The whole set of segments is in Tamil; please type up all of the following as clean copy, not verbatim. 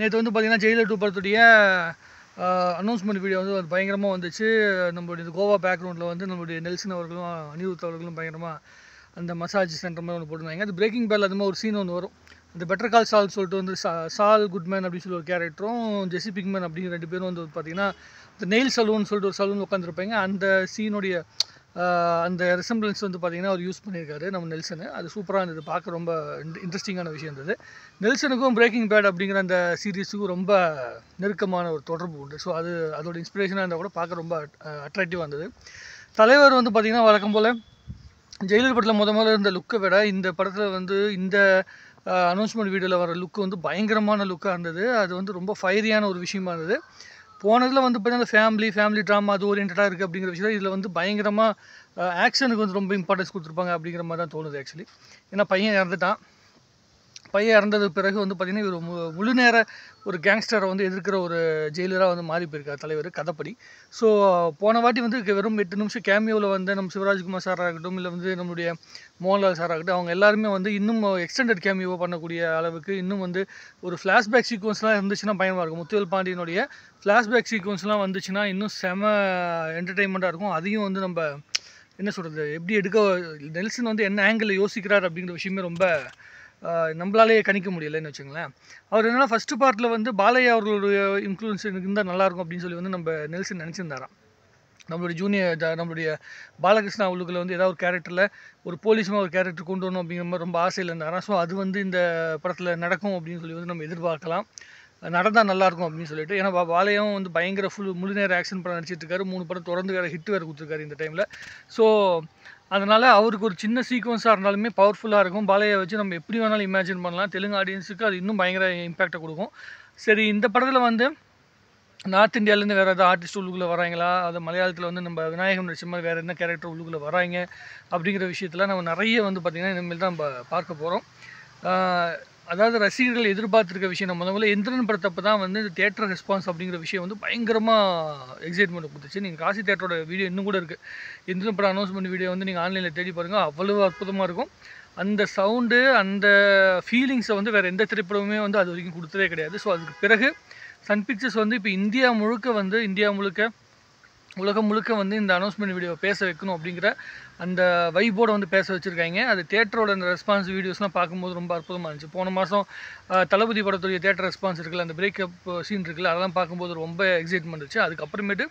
நேற்று வந்து பார்த்திங்கன்னா ஜெயிலர் 2 படத்துடைய அனௌன்ஸ்மெண்ட் வீடியோ வந்து பயங்கரமாக வந்துச்சு. நம்மளுடைய கோவா பேக்ரவுண்டில் வந்து நம்மளுடைய நெல்சன் அவர்களும் அனிருத் அவர்களும் பயங்கரமாக அந்த மசாஜ் சென்டர் மாதிரி ஒன்று போட்டிருந்தாங்க. அது பிரேக்கிங் பேடில் அது மாதிரி ஒரு சீன் ஒன்று வரும். அந்த பெட்டர் கால் சால் சொல்லிட்டு வந்து சால் குட்மேன் அப்படின்னு சொல்லி ஒரு கேரக்டரும் ஜெசி பிங்க்மேன் அப்படிங்கிற 2 பேரும் வந்து பார்த்திங்கன்னா இந்த நெயில் சலூன் சொல்லிட்டு ஒரு சலூன் உட்காந்துருப்பாங்க. அந்த சீனுடைய அந்த ரெசம்பிளன்ஸ் வந்து பார்த்திங்கன்னா அவர் யூஸ் பண்ணியிருக்காரு நம்ம நெல்சனு. அது சூப்பராக இருந்தது, பார்க்க ரொம்ப இன்ட்ரெஸ்டிங்கான விஷயம் இருந்தது. நெல்சனுக்கும் பிரேக்கிங் பேட் அப்படிங்கிற அந்த சீரீஸுக்கும் ரொம்ப நெருக்கமான ஒரு தொடர்பு உண்டு. ஸோ அதோட இன்ஸ்பிரேஷனாக இருந்தால் கூட பார்க்க ரொம்ப அட்ராக்டிவாக இருந்தது. தலைவர் வந்து பார்த்திங்கன்னா வழக்கம் போல் ஜெயிலர் படத்தில் முதல்ல இருந்த லுக்கை விட இந்த படத்தில் வந்து இந்த அனௌன்ஸ்மெண்ட் வீடியோவில் வர லுக்கு வந்து பயங்கரமான லுக்காக இருந்தது. அது வந்து ரொம்ப ஃபயரியான ஒரு விஷயமா இருந்தது. போனதில் வந்து பார்த்தீங்கன்னா ஃபேமிலி ட்ராமா அது ஓரியன்டாக இருக்குது அப்படிங்கிற விஷயம். இதில் வந்து பயங்கரமாக ஆக்ஷனுக்கு வந்து ரொம்ப இம்பார்ட்டன்ஸ் கொடுத்துருப்பாங்க அப்படிங்கிற மாதிரி தான் தோணுது ஆக்சுவலி. ஏன்னா பையன் இறந்தது பிறகு வந்து பார்த்திங்கன்னா இவர் முழு நேர ஒரு கேங்ஸ்டரை வந்து எதிர்க்கிற ஒரு ஜெயிலராக வந்து மாறி போயிருக்கார் தலைவர் கதைப்படி. ஸோ போன வாட்டி வந்து வெறும் 8 நிமிஷம் கேமியோவில் வந்து நம்ம சிவராஜ்குமார் சாராக இருக்கட்டும், இல்லை வந்து நம்மளுடைய மோகன்லால் சாராக இருக்கட்டும், அவங்க எல்லாருமே வந்து இன்னும் எக்ஸ்டெண்டட் கேமியோ பண்ணக்கூடிய அளவுக்கு இன்னும் வந்து ஒரு ஃப்ளாஷ்பேக் சீக்வன்ஸ்லாம் இருந்துச்சுன்னா பயமாக இருக்கும். முத்துவேல் பாண்டியனுடைய ஃப்ளாஷ்பேக் சீக்வன்ஸ்லாம் வந்துச்சுன்னா இன்னும் செம என்டர்டெயின்மெண்ட்டாக இருக்கும். அதையும் வந்து நம்ம என்ன சொல்கிறது, எப்படி நெல்சன் வந்து என்ன ஆங்கிளில் யோசிக்கிறார் அப்படிங்கிற விஷயமே ரொம்ப நம்மளாலே கணிக்க முடியலைன்னு வச்சுங்களேன். அவர் என்னென்னா ஃபஸ்ட்டு பார்ட்டில் வந்து பாலையா அவர்களுடைய இன்ஃப்ளூயன்ஸ் எனக்கு இருந்தால் நல்லாயிருக்கும் அப்படின்னு சொல்லி வந்து நம்ம நெல்சன் நினச்சிருந்தாராம். நம்மளுடைய பாலகிருஷ்ணா அவளுக்குள்ள வந்து ஏதாவது ஒரு கேரக்டரில் ஒரு போலீஸுமாக ஒரு கேரக்டர் கொண்டு வரணும் அப்படிங்கிற மாதிரி ரொம்ப ஆசையில் இருந்தாராம். ஸோ அது வந்து இந்த படத்தில் நடக்கும் அப்படின்னு சொல்லி வந்து நம்ம எதிர்பார்க்கலாம். நடந்தால் நல்லாயிருக்கும் அப்படின்னு சொல்லிட்டு. ஏன்னா பாலையாவும் வந்து பயங்கர முழு நேர ஆக்ஷன் படம் நடிச்சிட்டு இருக்காரு. 3 படம் தொடர்ந்து வேறு ஹிட் வேறு கொடுத்துருக்காரு இந்த டைமில். ஸோ அதனால் அவருக்கு ஒரு சின்ன சீக்வன்ஸாக இருந்தாலுமே பவர்ஃபுல்லாக இருக்கும். பாலையை வச்சு நம்ம எப்படி வேணாலும் இமேஜின் பண்ணலாம். தெலுங்கு ஆடியன்ஸுக்கு அது இன்னும் பயங்கர இம்பேக்டை கொடுக்கும். சரி, இந்த படத்தில் வந்து நார்த் இந்தியாவிலேருந்து வேறு ஏதாவது ஆர்டிஸ்ட் உள்ளுக்குள்ளே வராங்களா, அது மலையாளத்தில் வந்து நம்ம விநாயகம் நடிச்ச மாதிரி வேறு என்ன கேரக்டர் உள்ளுக்குள்ளே வராங்க அப்படிங்கிற விஷயத்தில் நம்ம நிறைய வந்து பார்த்திங்கன்னா இனிமேல் தான் நம்ம பார்க்க போகிறோம். அதாவது ரசிகர்கள் எதிர்பார்த்துருக்க விஷயம் நம்ம முதல்ல எந்திரன் படத்தப்போ தான் வந்து இந்த தியேட்டர் ரெஸ்பான்ஸ் அப்படிங்கிற விஷயம் வந்து பயங்கரமாக எக்ஸைட்மெண்ட் கொடுத்துச்சு. நீங்கள் காசி தியேட்டரோட வீடியோ இன்னும் கூட இருக்குது. எந்திரன் படம் அனௌன்ஸ்மெண்ட் வீடியோ வந்து நீங்கள் ஆன்லைனில் தேடி பாருங்கள், அவ்வளோ அற்புதமாக இருக்கும். அந்த சவுண்டு அந்த ஃபீலிங்ஸை வந்து வேறு எந்த திரைப்படமுமே வந்து அது வரைக்கும் கொடுத்ததே கிடையாது. ஸோ அதுக்கு பிறகு சன் பிக்சர்ஸ் வந்து இப்போ இந்தியா முழுக்க உலகம் முழுக்க வந்து இந்த அனௌன்ஸ்மெண்ட் வீடியோவை பேச வைக்கணும் அப்படிங்கிற அந்த வைபோடு வந்து பேச வச்சுருக்காங்க. அது தேட்டரோட அந்த ரெஸ்பான்ஸ் வீடியோஸ்லாம் பார்க்கும்போது ரொம்ப அற்புதமாக இருந்துச்சு. போன மாதம் தளபதி படத்துடைய தேட்டர் ரெஸ்பான்ஸ் இருக்குல்ல, அந்த பிரேக்கப் சீன் இருக்குல்ல, அதெல்லாம் பார்க்கும்போது ரொம்ப எக்ஸைட்மெண்ட் இருந்துச்சு. அதுக்கப்புறமேட்டு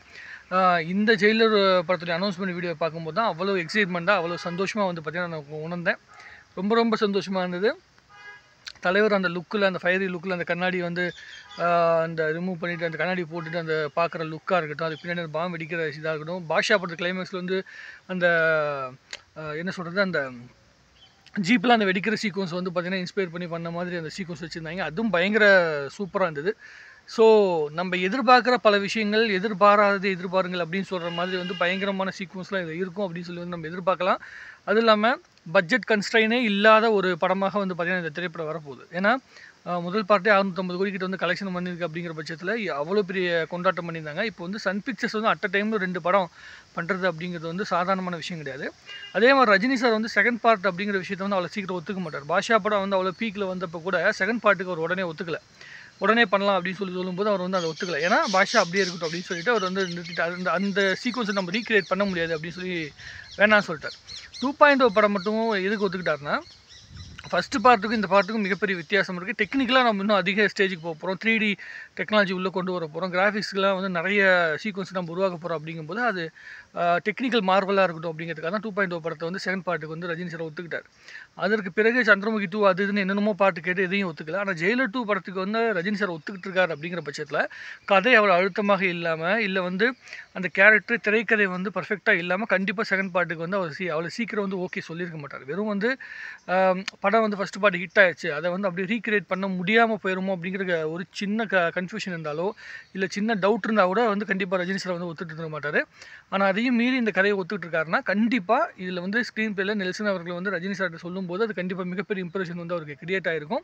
இந்த ஜெயிலர் படத்துடைய அனௌன்ஸ்மெண்ட் வீடியோ பார்க்கும்போது தான் அவ்வளோ எக்ஸைட்மெண்ட்டாக அவ்வளோ சந்தோஷமாக வந்து பார்த்திங்கன்னா நான் உணர்ந்தேன். ரொம்ப சந்தோஷமாக இருந்தது. தலைவர் அந்த லுக்கில், அந்த ஃபயரி லுக்கில், அந்த கண்ணாடி வந்து அந்த ரிமூவ் பண்ணிவிட்டு அந்த கண்ணாடி போட்டுட்டு அந்த பார்க்குற லுக்காக இருக்கட்டும், அதுக்கு பின்னாடி அந்த பாம்பு வெடிக்கிற இதாக இருக்கட்டும், பாஷா படத்து கிளைமேக்ஸில் வந்து அந்த என்ன சொல்கிறது, அந்த ஜீப்பில் அந்த வெடிக்கிற சீக்வன்ஸ் வந்து பார்த்திங்கன்னா இன்ஸ்பயர் பண்ணி பண்ண மாதிரி அந்த சீக்வன்ஸ் வச்சுருந்தாங்க. அதுவும் பயங்கர சூப்பராக இருந்தது. ஸோ நம்ம எதிர்பார்க்குற பல விஷயங்கள் எதிர்பாருங்கள் அப்படின்னு சொல்கிற மாதிரி வந்து பயங்கரமான சீக்வன்ஸ்லாம் இது இருக்கும் அப்படின்னு சொல்லி வந்து நம்ம எதிர்பார்க்கலாம். அதுவும் இல்லாமல் பட்ஜெட் கன்ஸ்ட்ரைனே இல்லாத ஒரு படமாக வந்து பார்த்திங்கன்னா இந்த திரைப்படம் வரப்போகுது. ஏன்னா முதல் பார்ட்டே 650 கோடி கிட்ட வந்து கலெக்ஷன் பண்ணியிருக்கு அப்படிங்கிற பட்சத்தில் அவ்வளோ பெரிய கொண்டாட்டம் பண்ணியிருந்தாங்க. இப்போ வந்து சன் பிக்சர்ஸ் வந்து அட் அ டைமில் 2 படம் பண்ணுறது அப்படிங்கிறது வந்து சாதாரணமான விஷயம் கிடையாது. அதே மாதிரி ரஜினி சார் வந்து செகண்ட் பார்ட் அப்படிங்கிற விஷயத்தை வந்து அவ்வளோ சீக்கிரம் ஒத்துக்க மாட்டார். பாஷா படம் வந்து அவ்வளோ பீக்கில் வந்தப்போ கூட செகண்ட் பார்ட்டுக்கு அவர் உடனே பண்ணலாம் அப்படின்னு சொல்லும்போது அவர் வந்து அதை ஒத்துக்கலை. ஏன்னா பாஷா அப்படியே இருக்கட்டும் அப்படின்னு சொல்லிட்டு அவர் வந்து நிறுத்திட்டு அந்த சீக்வன்ஸை நம்ம ரீக்ரியேட் பண்ண முடியாது அப்படின்னு சொல்லி வேணான்னு சொல்லிட்டார். 2.0 படம் மட்டும் எதுக்கு ஒத்துக்கிட்டாருன்னா, ஃபஸ்ட்டு பார்ட்டுக்கும் இந்த பார்ட்டுக்கும் மிகப்பெரிய வித்தியாசம் இருக்குது. டெக்னிக்கலாக நம்ம இன்னும் அதிக ஸ்டேஜுக்கு போக போகிறோம். 3D டெக்னாலஜி உள்ளே கொண்டு வர போகிறோம். கிராஃபிக்ஸ்லாம் வந்து நிறைய சீக்வன்ஸ் நம்ம உருவாக்க போகிறோம். அப்படிங்கும்போது அது டெக்னிக்கல் மார்வலாக இருக்கட்டும் அப்படிங்கிறதுக்காக தான் 2.0 படத்தை வந்து செகண்ட் பார்ட்டுக்கு வந்து ரஜினி சார் ஒத்துக்கிட்டார். அதற்கு பிறகு சந்திரமுகி 2 அது இதுன்னு என்னென்னமோ பாட்டு கேட்டு எதையும் ஒத்துக்கல. ஆனால் ஜெயிலர் 2 படத்துக்கு வந்து ரஜினி சார் ஒத்துக்கிட்டு இருக்கார் அப்படிங்கிற பட்சத்தில் கதை அவ்வளோ அழுத்தமாக இல்லாமல், இல்லை வந்து அந்த கேரக்டர் திரைக்கதை வந்து பர்ஃபெக்டாக இல்லாமல் கண்டிப்பாக செகண்ட் பார்ட்டுக்கு வந்து அவ்வளோ சீக்கிரம் வந்து ஓகே சொல்லியிருக்க மாட்டார். வெறும் வந்து படம் வந்து ஃபஸ்ட்டு பார்ட் ஹிட் ஆயிடுச்சு, அதை வந்து அப்படியே ரீக்ரியேட் பண்ண முடியாமல் போயிருமோ அப்படிங்கிற ஒரு சின்ன கன்ஃபியூஷன் இருந்தாலோ, இல்லை சின்ன டவுட் இருந்தால் கூட வந்து கண்டிப்பாக ரஜினி சார் வந்து ஒத்துட்டு இருக்க மாட்டார். ஆனால் அதையும் மீறி இந்த கதையை ஒத்துக்கிட்டு இருக்காருன்னா கண்டிப்பாக இதில் வந்து ஸ்க்ரீன் பிளேல நெல்சன் அவர்கள் வந்து ரஜினி சார்கிட்ட சொல்லும்போது அது கண்டிப்பாக மிகப்பெரிய இம்ப்ரெஷன் வந்து அவருக்கு கிரியேட் ஆகிருக்கும்.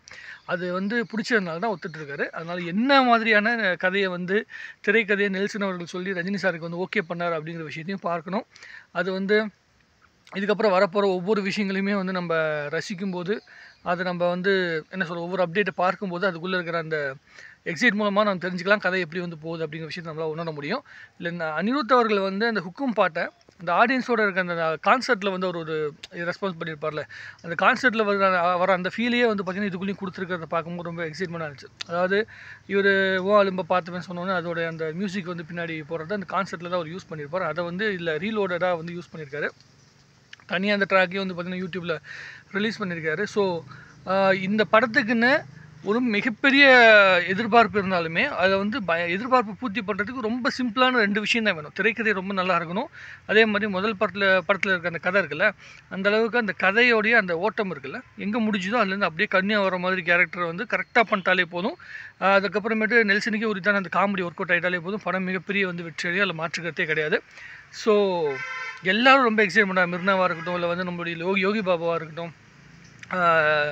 அது வந்து பிடிச்சதுனால தான் ஒத்துட்ருக்காரு. அதனால் என்ன மாதிரியான கதையை வந்து திரைக்கதையை நெல்சன் அவர்கள் சொல்லி ரஜினி சாருக்கு வந்து ஓகே பண்ணார் அப்படிங்கிற விஷயத்தையும் பார்க்கணும். அது வந்து இதுக்கப்புறம் வரப்போகிற ஒவ்வொரு விஷயங்களையுமே வந்து நம்ம ரசிக்கும்போது, அதை நம்ம வந்து என்ன சொல்கிறது, ஒவ்வொரு அப்டேட்டை பார்க்கும்போது அதுக்குள்ளே இருக்கிற அந்த எக்ஸைட் மூலமாக நம்ம தெரிஞ்சுக்கலாம் கதை எப்படி வந்து போகுது அப்படிங்கிற விஷயத்தை நம்மளால் உணர முடியும். இல்லை அனிருத் அவர்கள் வந்து அந்த ஹுக்கும் பாட்டை அந்த ஆடியன்ஸோட இருக்க அந்த கான்சர்ட்டில் வந்து அவர் ஒரு ரெஸ்பான்ஸ் பண்ணியிருப்பார்ல, அந்த கான்சர்ட்டில் வர அந்த ஃபீலையே வந்து பார்த்திங்கன்னா இதுக்குள்ளேயும் கொடுத்துருக்கிறத பார்க்கும்போது ரொம்ப எக்ஸைட்மெண்ட்டாக இருந்துச்சு. அதாவது இவர் அலும்ப பார்த்துவேன் சொன்னோன்னே அதோட அந்த மியூசிக் வந்து பின்னாடி போடுறது அந்த கான்சர்ட்டில் தான் அவர் யூஸ் பண்ணியிருப்பார். அதை வந்து இல்லை ரீலோடடாக வந்து யூஸ் பண்ணியிருக்காரு. தனியாக அந்த ட்ராக்கையும் வந்து பார்த்திங்கன்னா யூடியூப்பில் ரிலீஸ் பண்ணியிருக்காரு. ஸோ இந்த படத்துக்குன்னு ஒரு மிகப்பெரிய எதிர்பார்ப்பு இருந்தாலுமே அதை வந்து எதிர்பார்ப்பு பூர்த்தி பண்ணுறதுக்கு ரொம்ப சிம்பிளான 2 விஷயம் தான் வேணும். திரைக்கதை ரொம்ப நல்லா இருக்கணும். அதே மாதிரி முதல் படத்தில் இருக்க அந்த கதை இருக்குல்ல, அந்த அளவுக்கு அந்த கதையோடைய அந்த ஓட்டம் இருக்குல்ல, எங்கே முடிஞ்சுதோ அதுலேருந்து அப்படியே கன்னியாக வர மாதிரி கேரக்டரை வந்து கரெக்டாக பண்ணிட்டாலே போதும். அதுக்கப்புறமேட்டு நெல்சனுக்கே உரித்தான அந்த காமெடி ஒர்க் அவுட் ஆகிட்டாலே போதும். படம் மிகப்பெரிய வந்து வெற்றி அடையும், அதில் மாற்றுக்கிறதே கிடையாது. ஸோ எல்லோரும் ரொம்ப எக்ஸைட்மெண்ட்டாக மிர்னாவாக இருக்கட்டும், இல்லை வந்து நம்மளுடைய யோகி பாபாவாக இருக்கட்டும்,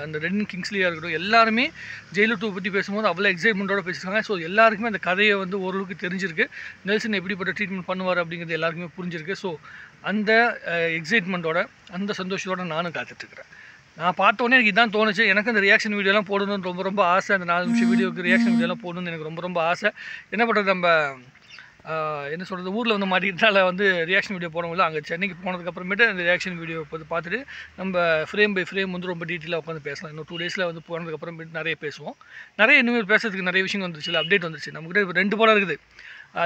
அந்த ரெட் கிங்ஸ்லியாக இருக்கட்டும், எல்லாருமே ஜெயிலர் 2 பற்றி பேசும்போது அவ்வளோ எக்ஸைட்மெண்ட்டோட பேசியிருக்காங்க. ஸோ எல்லாருக்குமே அந்த கதையை வந்து ஓரளவுக்கு தெரிஞ்சிருக்கு. நெல்சன் எப்படிப்பட்ட ட்ரீட்மெண்ட் பண்ணுவார் அப்படிங்கிறது எல்லாருக்குமே புரிஞ்சிருக்கு. ஸோ அந்த எக்ஸைட்மெண்ட்டோட அந்த சந்தோஷத்தோடு நானும் காத்துட்ருக்கிறேன். நான் பார்த்தோன்னே எனக்கு இதான் தோணுச்சு. எனக்கு அந்த ரியாக்ஷன் வீடியோலாம் போடணும்னு ரொம்ப ஆசை. அந்த 4 நிமிஷம் வீடியோக்கு ரியாக்ஷன் வீடியோலாம் போடணும்னு எனக்கு ரொம்ப ஆசை. என்ன பண்ணுறது, நம்ம என்ன சொல்கிறது, ஊரில் வந்து மாட்டிக்கிட்டால வந்து ரியாக்ஷன் வீடியோ போட முடியல. அங்கே சென்னைக்கு போனதுக்கப்புறமேட்டு அந்த ரியாக்ஷன் வீடியோ பார்த்துட்டு நம்ம ஃப்ரேம் பை ஃப்ரேம் வந்து ரொம்ப டீட்டெயிலாக உட்காந்து பேசலாம். இன்னும் 2 டேஸில் வந்து போனதுக்கப்புறமேட்டு நிறைய பேசுவோம். நிறைய இனிமேல் பேசுறதுக்கு நிறைய விஷயங்கள் வந்துருச்சு, அப்டேட் வந்துருச்சு. நம்மக்கிட்ட 2 படம் இருக்குது,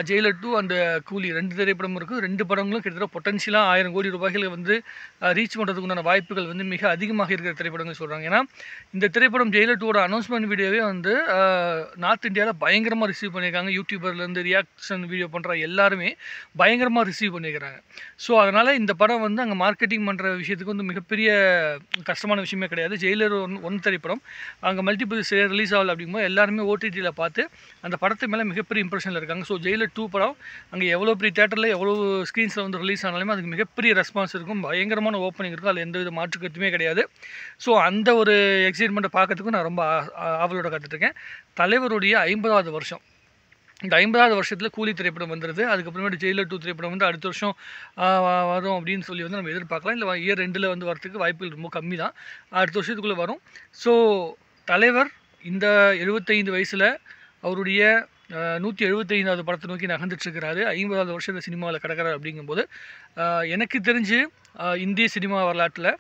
ஜெயிலர் 2 அண்ட் கூலி 2 திரைப்படமும் இருக்குது. 2 படங்களும் கிட்டத்தட்ட பொட்டன்ஷியலாக 1000 கோடி ரூபாய்களை வந்து ரீச் பண்ணுறதுக்குண்டான வாய்ப்புகள் வந்து மிக அதிகமாக இருக்கிற திரைப்படங்கள் சொல்கிறாங்க. ஏன்னா இந்த திரைப்படம் ஜெயிலர் 2 அனௌன்ஸ்மெண்ட் வீடியோவே வந்து நார்த் இந்தியாவில் பயங்கரமாக ரிசீவ் பண்ணியிருக்காங்க. யூடியூபர்லேருந்து ரியாக்ஷன் வீடியோ பண்ணுற எல்லாருமே பயங்கரமாக ரிசீவ் பண்ணியிருக்கிறாங்க. ஸோ அதனால் இந்த படம் வந்து அங்கே மார்க்கெட்டிங் பண்ணுற விஷயத்துக்கு வந்து மிகப்பெரிய கஷ்டமான விஷயமே கிடையாது. ஜெயிலர் 1 திரைப்படம் அங்கே மல்டிபிள் ரிலீஸ் ஆகலை அப்படிங்கும்போது எல்லாருமே ஓடிடியில் பார்த்து அந்த படத்து மேலே மிகப்பெரிய இம்ப்ரெஷனில் இருக்காங்க. ஸோ ஜெயிலர் 2 படம் அங்கே எவ்வளோ பெரிய தேட்டரில் எவ்வளோ ஸ்க்ரீன்ஸில் வந்து ரிலீஸ் ஆனாலுமே அதுக்கு மிகப்பெரிய ரெஸ்பான்ஸ் இருக்கும், பயங்கரமான ஓப்பனிங் இருக்கும், அதில் எந்த வித மாற்று கருத்துமே கிடையாது. ஸோ அந்த ஒரு எக்ஸைட்மெண்ட்டை பார்க்கறதுக்கும் நான் ரொம்ப ஆவலோட காத்துட்ருக்கேன். தலைவருடைய 50வது வருஷம், இந்த 50வது வருஷத்தில் கூலி திரைப்படம் வந்துடுது. அதுக்கப்புறமேட்டு ஜெயிலர் 2 திரைப்படம் வந்து அடுத்த வருஷம் வரும் அப்படின்னு சொல்லி வந்து நம்ம எதிர்பார்க்கலாம். இல்லை இயர் 2 வந்து வரத்துக்கு வாய்ப்புகள் ரொம்ப கம்மி தான், அடுத்த வருஷத்துக்குள்ளே வரும். ஸோ தலைவர் இந்த 75 வயசில் அவருடைய 175வது படத்தை நோக்கி நகர்ந்துட்டுருக்கிறாரு. 50வது வருஷம் சினிமாவில் கிடக்கிறார். அப்படிங்கும்போது எனக்கு தெரிஞ்சு இந்திய சினிமா வரலாற்றில்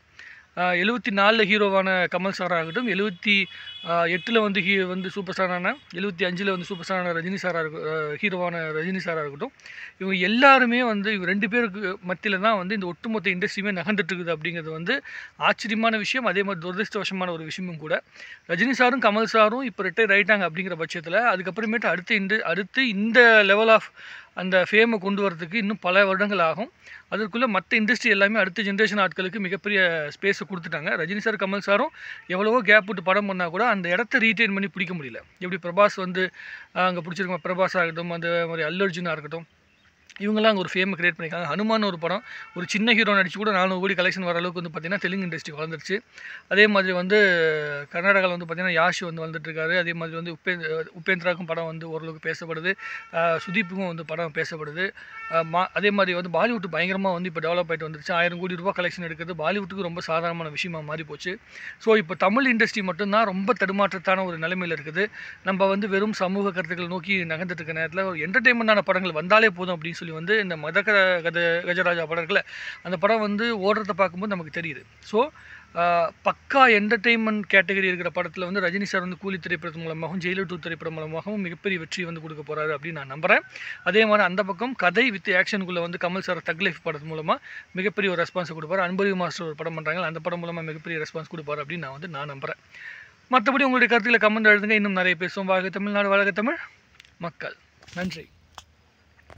74 ஹீரோவான கமல் சாராக இருக்கட்டும், 78 வந்து சூப்பர் ஸ்டாரான, 75 வந்து சூப்பர் ஸ்டாரான ரஜினி சாராக ஹீரோவான ரஜினி சாராக இருக்கட்டும், இவங்க எல்லாருமே வந்து இவங்க 2 பேருக்கு மத்தியில் தான் வந்து இந்த ஒட்டுமொத்த இண்டஸ்ட்ரியுமே நகர்ந்துட்டுருக்குது. அப்படிங்கிறது வந்து ஆச்சரியமான விஷயம், அதே மாதிரி துரதிருஷ்டவசமான ஒரு விஷயமும் கூட. ரஜினி சாரும் கமல் சாரும் இப்போ ரிட்டையர் ஆகிட்டாங்க அப்படிங்கிற பட்சத்தில் அதுக்கப்புறமேட்டு அடுத்து இந்த லெவல் ஆஃப் அந்த ஃபேமை கொண்டு வரதுக்கு இன்னும் பல வருடங்கள் ஆகும். அதற்குள்ளே மற்ற இண்டஸ்ட்ரி எல்லாமே அடுத்த ஜென்ரேஷன் ஆட்களுக்கு மிகப்பெரிய ஸ்பேஸை கொடுத்துட்டாங்க. ரஜினி சார் கமல் சாரும் எவ்வளவோ கேப் விட்டு படம் பண்ணால் கூட அந்த இடத்த ரீட்டைன் பண்ணி பிடிக்க முடியல. எப்படி பிரபாஸ் வந்து அங்கே பிடிச்சிருக்கோம், பிரபாஸ் ஆகட்டும், அந்த மாதிரி அல்லு அர்ஜுனாக இருக்கட்டும், இவங்கெல்லாம் அங்கே ஒரு ஃபேமை கிரியேட் பண்ணியிருக்காங்க. ஹனுமான் ஒரு படம் ஒரு சின்ன ஹீரோ நடிச்சு கூட 400 கோடி கலெக்ஷன் வர அளவுக்கு வந்து பார்த்திங்கன்னா தெலுங்கு இண்டஸ்ட்ரி வளர்ந்துருச்சு. அதே மாதிரி வந்து கர்நாடகாவில் வந்து பார்த்திங்கன்னா யாஷ் வந்து வந்துட்டுருக்காரு. அதே மாதிரி வந்து உபேந்திராவுக்கும் படம் வந்து ஓரளவுக்கு பேசப்படுது, சுதீப்புக்கும் வந்து படம் பேசப்படுது. அதே மாதிரி வந்து பாலிவுட் பயங்கரமாக வந்து இப்போ டெவலப் ஆகிட்டு வந்துருச்சு. 1000 கோடி ரூபா கலெக்ஷன் எடுக்கிறது பாலிவுட்டுக்கு ரொம்ப சாதாரணமான விஷயமாக மாறி போச்சு. ஸோ இப்போ தமிழ் இண்டஸ்ட்ரி மட்டும்தான் ரொம்ப தடுமாற்றத்தான ஒரு நிலைமையில் இருக்குது. நம்ம வந்து வெறும் சமூக கருத்துக்களை நோக்கி நகர்ந்துட்டு இருக்க நேரத்தில் ஒரு என்டர்டெயின்மெண்டான படங்கள் வந்தாலே போதும் அப்படின்னு சொல்லி வந்து இந்த கஜராஜா படம் இருக்குல்ல, அந்த படம் வந்து ஓடுறத பார்க்கும்போது நமக்கு தெரியுது. ஸோ பக்கா என்டர்டெயின்மெண்ட் கேட்டகரி இருக்கிற படத்தில் வந்து ரஜினி சார் வந்து கூலி திரைப்படத்தின் மூலமாகவும் ஜெயிலர் 2 திரைப்படம் மூலமாகவும் மிகப்பெரிய வெற்றி வந்து கொடுக்க போகிறாரு அப்படின்னு நான் நம்புகிறேன். அதே மாதிரி அந்த பக்கம் கதை வித் ஆக்ஷனுக்குள்ளே வந்து கமல் சார் தக் லைஃப் படத்து மூலமாக மிகப்பெரிய ஒரு ரெஸ்பான்ஸ் கொடுப்பார். அன்பரிவு மாஸ்டர் ஒரு படம் பண்ணுறாங்க, அந்த படம் மூலமாக மிகப்பெரிய ரெஸ்பான்ஸ் கொடுப்பார் அப்படின்னு நான் நம்புகிறேன். மற்றபடி உங்களுடைய கருத்துக்களை கமெண்ட் எழுதுங்க, இன்னும் நிறைய பேசுவோம். வாழ்க தமிழ்நாடு, வாழ்க தமிழ் மக்கள். நன்றி.